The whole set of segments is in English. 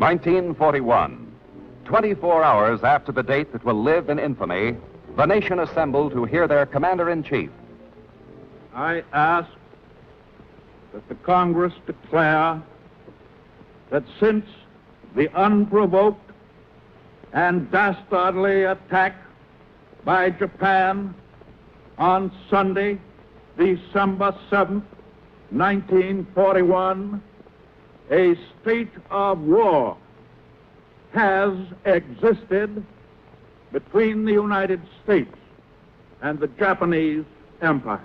1941. 24 hours after the date that will live in infamy, the nation assembled to hear their commander-in-chief. I ask that the Congress declare that since the unprovoked and dastardly attack by Japan on Sunday, December 7th, 1941, a state of war has existed between the United States and the Japanese Empire.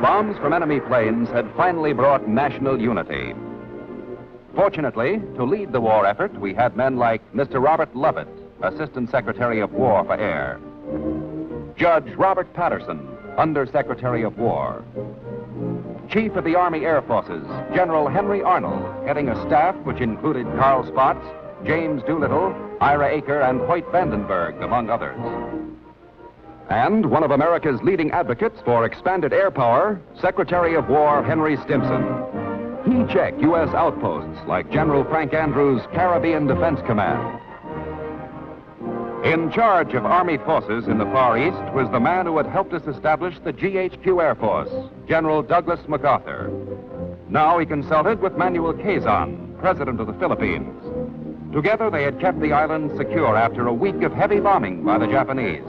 Bombs from enemy planes had finally brought national unity. Fortunately, to lead the war effort, we had men like Mr. Robert Lovett, Assistant Secretary of War for Air, Judge Robert Patterson, Under Secretary of War, Chief of the Army Air Forces, General Henry Arnold, heading a staff which included Carl Spaatz, James Doolittle, Ira Aker, and Hoyt Vandenberg, among others. And one of America's leading advocates for expanded air power, Secretary of War Henry Stimson. He checked U.S. outposts like General Frank Andrews' Caribbean Defense Command. In charge of Army forces in the Far East was the man who had helped us establish the GHQ Air Force, General Douglas MacArthur. Now he consulted with Manuel Quezon, President of the Philippines. Together they had kept the island secure after a week of heavy bombing by the Japanese.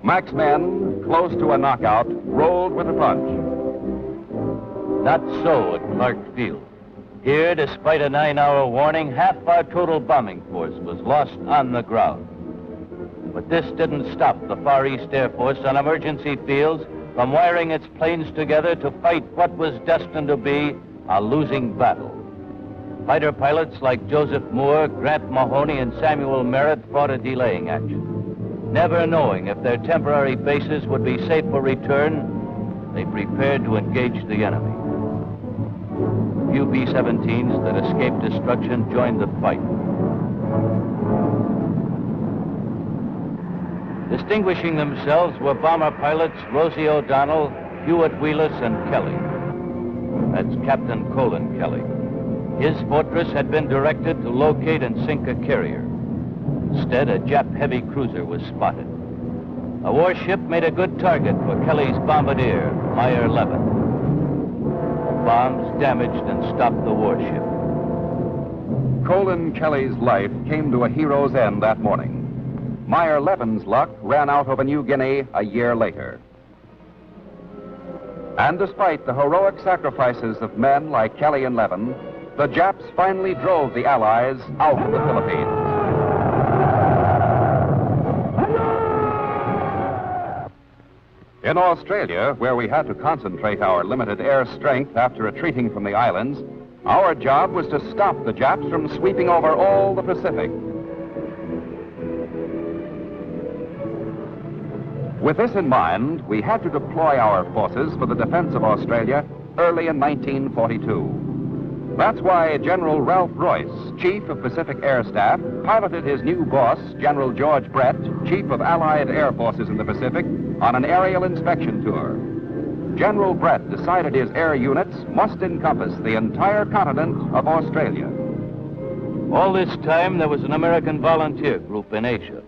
Mac's men, close to a knockout, rolled with a punch. Not so at Clark Field. Here, despite a 9-hour warning, half our total bombing force was lost on the ground. But this didn't stop the Far East Air Force on emergency fields from wiring its planes together to fight what was destined to be a losing battle. Fighter pilots like Joseph Moore, Grant Mahoney, and Samuel Merritt fought a delaying action. Never knowing if their temporary bases would be safe for return, they prepared to engage the enemy. A few B-17s that escaped destruction joined the fight. Distinguishing themselves were bomber pilots Rosie O'Donnell, Hewitt Wheelis, and Kelly. That's Captain Colin Kelly. His fortress had been directed to locate and sink a carrier. Instead, a Jap heavy cruiser was spotted. A warship made a good target for Kelly's bombardier, Meyer 11. Bombs damaged and stopped the warship. Colin Kelly's life came to a hero's end that morning. Meyer Levin's luck ran out over New Guinea a year later. And despite the heroic sacrifices of men like Kelly and Levin, the Japs finally drove the Allies out of the Philippines. In Australia, where we had to concentrate our limited air strength after retreating from the islands, our job was to stop the Japs from sweeping over all the Pacific. With this in mind, we had to deploy our forces for the defense of Australia early in 1942. That's why General Ralph Royce, Chief of Pacific Air Staff, piloted his new boss, General George Brett, Chief of Allied Air Forces in the Pacific, on an aerial inspection tour. General Brett decided his air units must encompass the entire continent of Australia. All this time, there was an American volunteer group in Asia.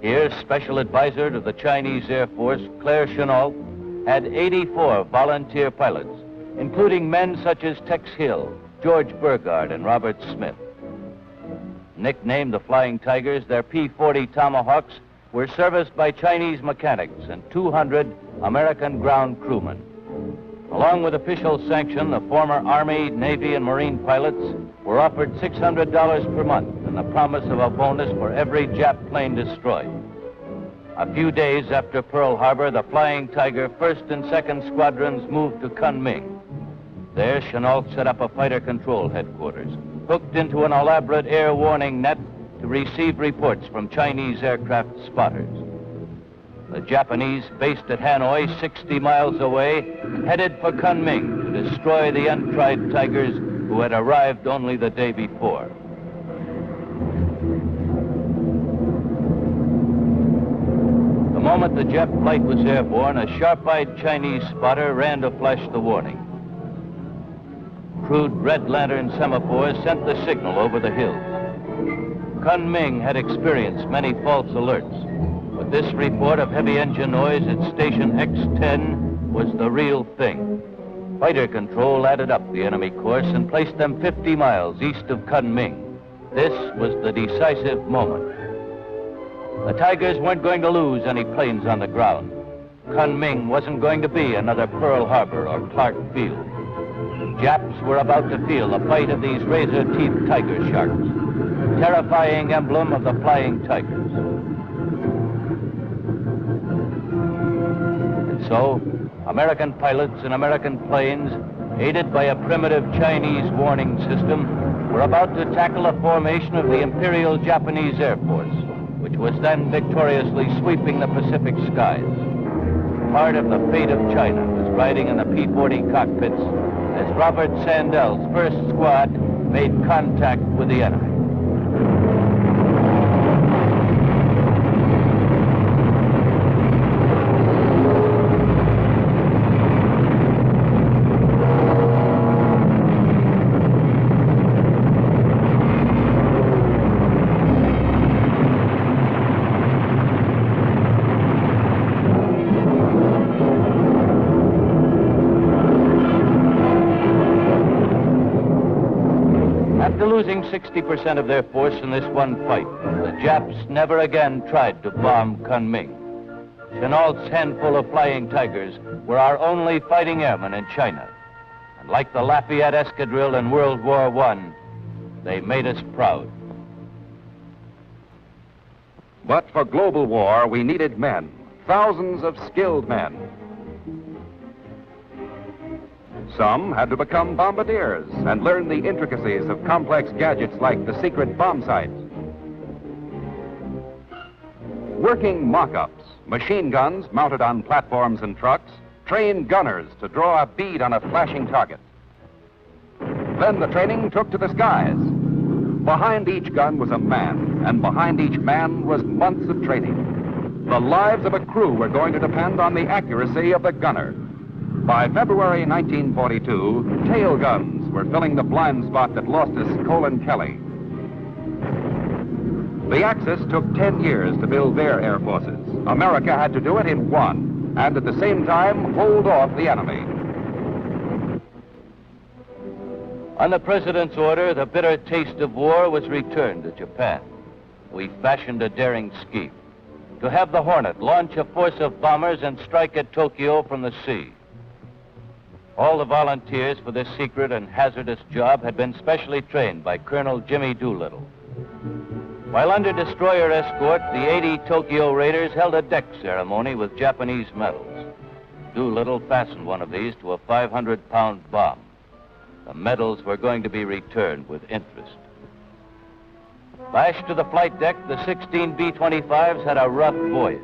Here, Special Advisor to the Chinese Air Force, Claire Chennault, had 84 volunteer pilots, including men such as Tex Hill, George Burgard, and Robert Smith. Nicknamed the Flying Tigers, their P-40 Tomahawks were serviced by Chinese mechanics and 200 American ground crewmen. Along with official sanction, the former Army, Navy, and Marine pilots were offered $600 per month and the promise of a bonus for every Jap plane destroyed. A few days after Pearl Harbor, the Flying Tiger 1st and 2nd Squadrons moved to Kunming. There, Chennault set up a fighter control headquarters, hooked into an elaborate air warning net to receive reports from Chinese aircraft spotters. The Japanese, based at Hanoi, 60 miles away, headed for Kunming to destroy the untried Tigers who had arrived only the day before. The moment the Jap flight was airborne, a sharp-eyed Chinese spotter ran to flash the warning. crude red lantern semaphores sent the signal over the hills. Kunming had experienced many false alerts, but this report of heavy engine noise at station X10 was the real thing. Fighter control added up the enemy course and placed them 50 miles east of Kunming. This was the decisive moment. The Tigers weren't going to lose any planes on the ground. Kunming wasn't going to be another Pearl Harbor or Clark Field. Japs were about to feel the bite of these razor-teethed tiger sharks, terrifying emblem of the flying tigers. And so, American pilots and American planes, aided by a primitive Chinese warning system, were about to tackle a formation of the Imperial Japanese Air Force, which was then victoriously sweeping the Pacific skies. Part of the fate of China was riding in the P-40 cockpits as Robert Sandel's first squad made contact with the enemy. Losing 60% of their force in this one fight, the Japs never again tried to bomb Kunming. Chennault's handful of flying tigers were our only fighting airmen in China. And like the Lafayette Escadrille in World War I, they made us proud. But for global war, we needed men, thousands of skilled men. Some had to become bombardiers and learn the intricacies of complex gadgets like the secret bomb sights. Working mock-ups, machine guns mounted on platforms and trucks, trained gunners to draw a bead on a flashing target. Then the training took to the skies. Behind each gun was a man, and behind each man was months of training. The lives of a crew were going to depend on the accuracy of the gunner. By February 1942, tail guns were filling the blind spot that lost us Colin Kelly. The Axis took 10 years to build their air forces. America had to do it in one, and at the same time, hold off the enemy. On the President's order, the bitter taste of war was returned to Japan. We fashioned a daring scheme to have the Hornet launch a force of bombers and strike at Tokyo from the sea. All the volunteers for this secret and hazardous job had been specially trained by Colonel Jimmy Doolittle. While under destroyer escort, the 80 Tokyo Raiders held a deck ceremony with Japanese medals. Doolittle fastened one of these to a 500-pound bomb. The medals were going to be returned with interest. Lashed to the flight deck, the 16 B-25s had a rough voyage.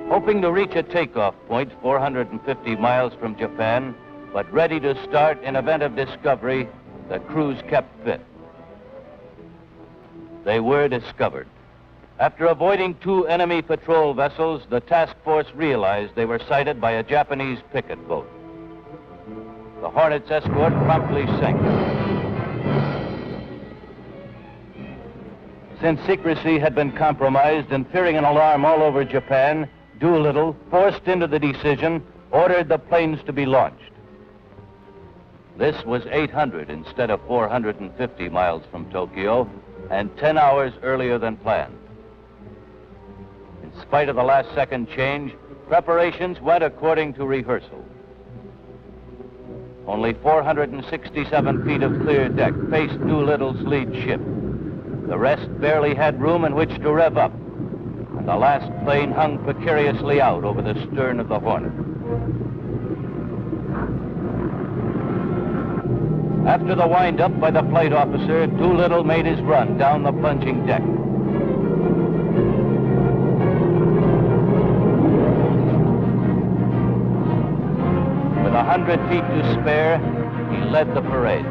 Hoping to reach a takeoff point 450 miles from Japan, but ready to start in event of discovery, the crews kept fit. They were discovered. After avoiding 2 enemy patrol vessels, the task force realized they were sighted by a Japanese picket boat. The Hornet's escort promptly sank. Since secrecy had been compromised and fearing an alarm all over Japan, Doolittle, forced into the decision, ordered the planes to be launched. This was 800 instead of 450 miles from Tokyo, and 10 hours earlier than planned. In spite of the last-second change, preparations went according to rehearsal. Only 467 feet of clear deck faced Doolittle's lead ship. The rest barely had room in which to rev up, and the last plane hung precariously out over the stern of the Hornet. After the wind-up by the flight officer, Doolittle made his run down the plunging deck. With 100 feet to spare, he led the parade.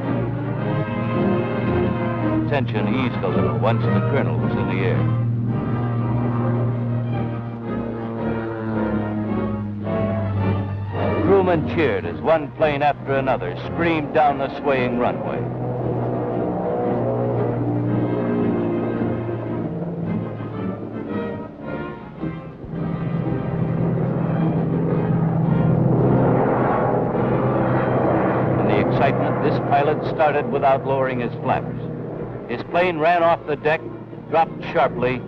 Tension eased a little once the colonel was in the air. crewmen cheered as one plane after another screamed down the swaying runway. In the excitement, this pilot started without lowering his flaps. His plane ran off the deck, dropped sharply,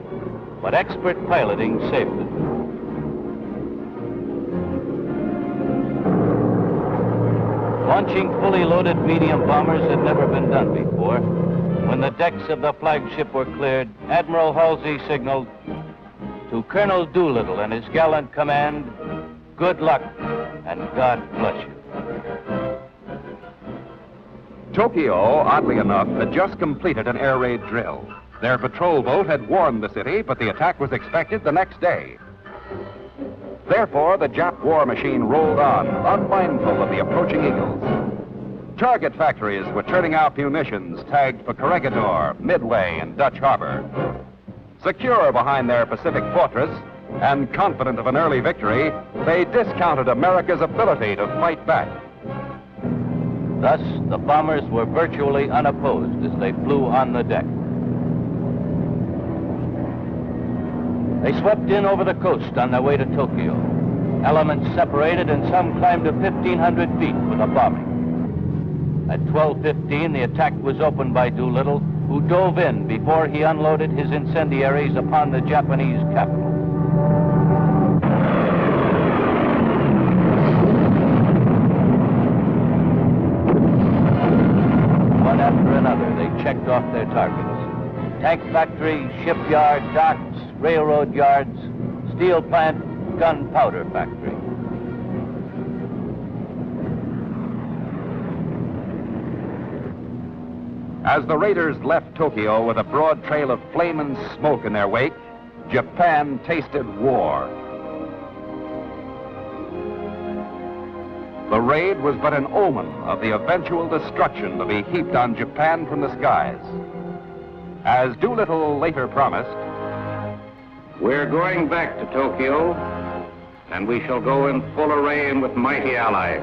but expert piloting saved it. Launching fully loaded medium bombers had never been done before. When the decks of the flagship were cleared, Admiral Halsey signaled, "To Colonel Doolittle and his gallant command, good luck and God bless you." Tokyo, oddly enough, had just completed an air raid drill. Their patrol boat had warned the city, but the attack was expected the next day. Therefore, the Jap war machine rolled on, unmindful of the approaching eagles. Target factories were turning out munitions tagged for Corregidor, Midway, and Dutch Harbor. Secure behind their Pacific fortress, and confident of an early victory, they discounted America's ability to fight back. Thus, the bombers were virtually unopposed as they flew on the deck. They swept in over the coast on their way to Tokyo. Elements separated and some climbed to 1,500 feet for the bombing. At 12:15, the attack was opened by Doolittle, who dove in before he unloaded his incendiaries upon the Japanese capital. One after another, they checked off their targets. Tank factory, shipyard, docks, railroad yards, steel plant, gunpowder factory. As the raiders left Tokyo with a broad trail of flame and smoke in their wake, Japan tasted war. The raid was but an omen of the eventual destruction to be heaped on Japan from the skies. As Doolittle later promised, "We're going back to Tokyo, and we shall go in full array and with mighty allies."